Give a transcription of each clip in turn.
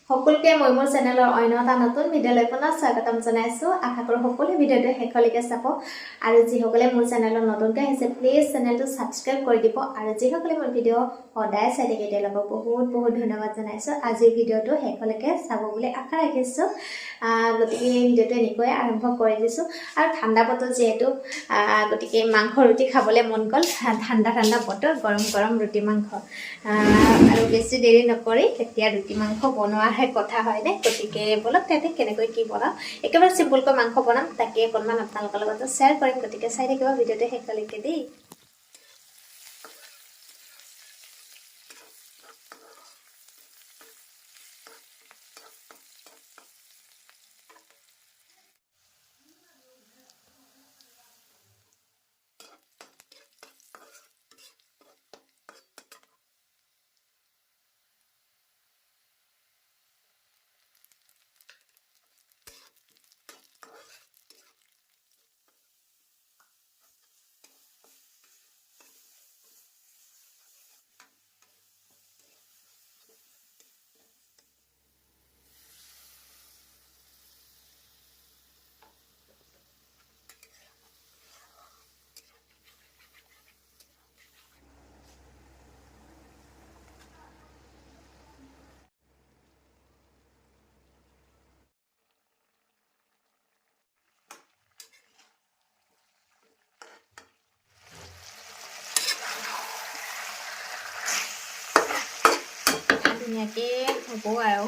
সকলোকে মই মোৰ চেনেলৰ অন্য এটা নতুন ভিডিঅ'লৈ পুনৰ স্বাগতম জনাইছোঁ। আশা কৰোঁ সকলোৱে ভিডিঅ'টো শেষলৈকে চাব আৰু যিসকলে মোৰ চেনেলত নতুনকৈ আহিছে প্লিজ চেনেলটো ছাবস্ক্ৰাইব কৰি দিব আৰু যিসকলে মোৰ ভিডিঅ' সদায় চাই থাকে তেওঁলোকক বহুত বহুত ধন্যবাদ জনাইছোঁ। আজিৰ ভিডিঅ'টো শেষলৈকে চাব বুলি আশা ৰাখিছোঁ। গতিকে এই ভিডিঅ'টো এনেকৈ আৰম্ভ কৰি দিছোঁ আৰু ঠাণ্ডা বতৰ যিহেতু গতিকে মাংস ৰুটি খাবলৈ মন গ'ল। ঠাণ্ডা বতৰ গৰম গৰম ৰুটি মাংস আৰু বেছি দেৰি নকৰি তেতিয়া ৰুটি মাংস বনোৱাৰহে কথা হয়নে। গতিকে বলক তাতে কেনেকৈ কি বনাওঁ একেবাৰে চিম্পুলকৈ মাংস বনাম তাকে অকণমান আপোনালোকৰ লগত শ্বেয়াৰ কৰিম। গতিকে চাই থাকিব ভিডিঅ'টো শেষলৈকে দেই। ধুনীয়াকৈ হ'ব আৰু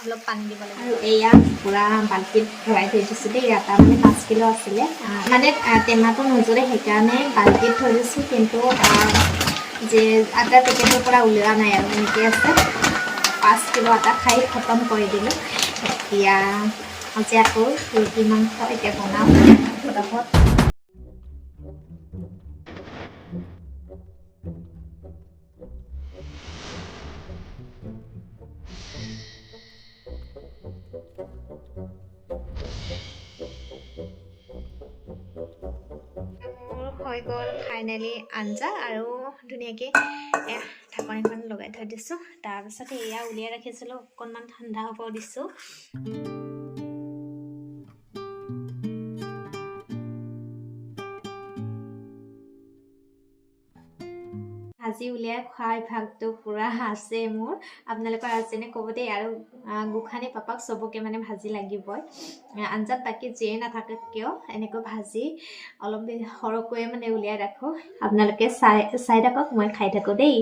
অলপ পানী দিব লাগে আৰু এয়া পূৰা বাল্টিত ভৰাই থৈ দিছোঁ দেই। আটা মানে 5 কিলো আছিলে মানে টেমাটো নোজোৰে সেইকাৰণে বাল্টিত থৈ দিছোঁ, কিন্তু যে আটাৰ পেকেটৰ পৰা উলিওৱা নাই আৰু এনেকৈ আছে। 5 কিলো আটা খাই খতম কৰি দিলোঁ। এতিয়া আজি আকৌ ৰুটি মাংস এতিয়া বনাওঁ ফটাফট। হৈ গ'ল ফাইনেলি আঞ্জা আৰু ধুনীয়াকৈ ঢাকনিখন লগাই থৈ দিছোঁ। তাৰপিছত এয়া উলিয়াই ৰাখিছিলোঁ, অকণমান ঠাণ্ডা হ'ব দিছোঁ। ভাজি উলিয়াই খোৱা অভ্যাসটো পূৰা আছে মোৰ। আপোনালোকৰ আছেনে ক'ব দেই। আৰু গোসাঁনী পাপাক চবকে মানে ভাজি লাগিবই। আঞ্জাত বাকী যিয়ে নাথাকক কিয় এনেকৈ ভাজি অলপ সৰহকৈ মানে উলিয়াই ৰাখোঁ। আপোনালোকে চাই থাকক, মই খাই থাকোঁ দেই।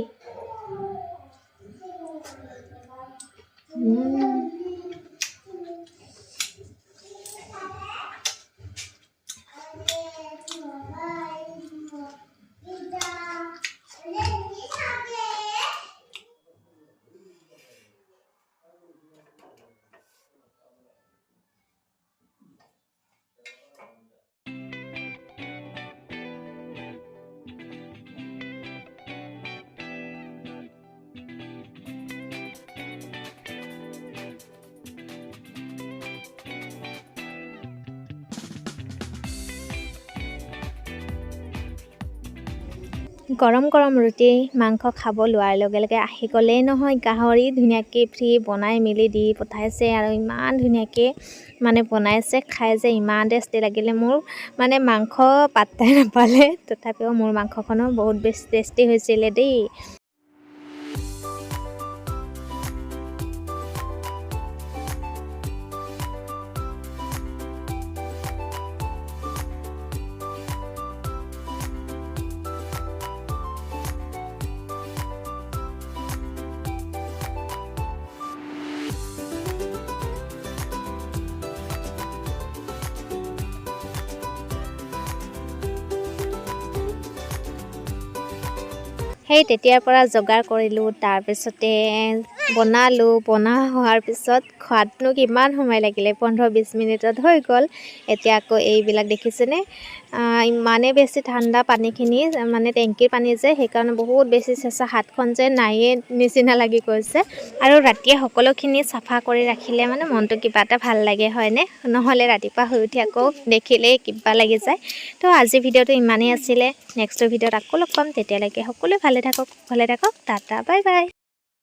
গৰম গৰম ৰুটি মাংস খাব লোৱাৰ লগে লগে আহি গ'লেই নহয় গাহৰি ধুনীয়াকৈ ফ্ৰী বনাই মেলি দি পঠাইছে আৰু ইমান ধুনীয়াকৈ মানে বনাইছে। খাই যে ইমান টেষ্টি লাগিলে, মোৰ মানে মাংস পাত্তাই নাপালে, তথাপিও মোৰ মাংসখনো বহুত বেছি টেষ্টি হৈছিলে দেই। সেই তেতিয়াৰ পৰা যোগাৰ কৰিলোঁ, তাৰপিছতে বনালোঁ। বনা হোৱাৰ পিছত খোৱাতনো কিমান সময় লাগিলে, 15-20 মিনিটত হৈ গ'ল। এতিয়া আকৌ এইবিলাক দেখিছেনে, ইমানেই বেছি ঠাণ্ডা পানীখিনি, মানে টেংকিৰ পানী যে সেইকাৰণে বহুত বেছি চেঁচা, হাতখন যে নায়ে নিচিনা লাগি গৈছে। আৰু ৰাতিয়ে সকলোখিনি চাফা কৰি ৰাখিলে মানে মনটো কিবা এটা ভাল লাগে হয়নে, নহ'লে ৰাতিপুৱা শুই উঠি আকৌ দেখিলেই কিবা লাগি যায়। তো আজি ভিডিঅ'টো ইমানেই আছিলে। নেক্সট ভিডিঅ'ত আকৌ লগ পাম, তেতিয়ালৈকে সকলোৱে ভালে থাকক, টাটা বাই বাই।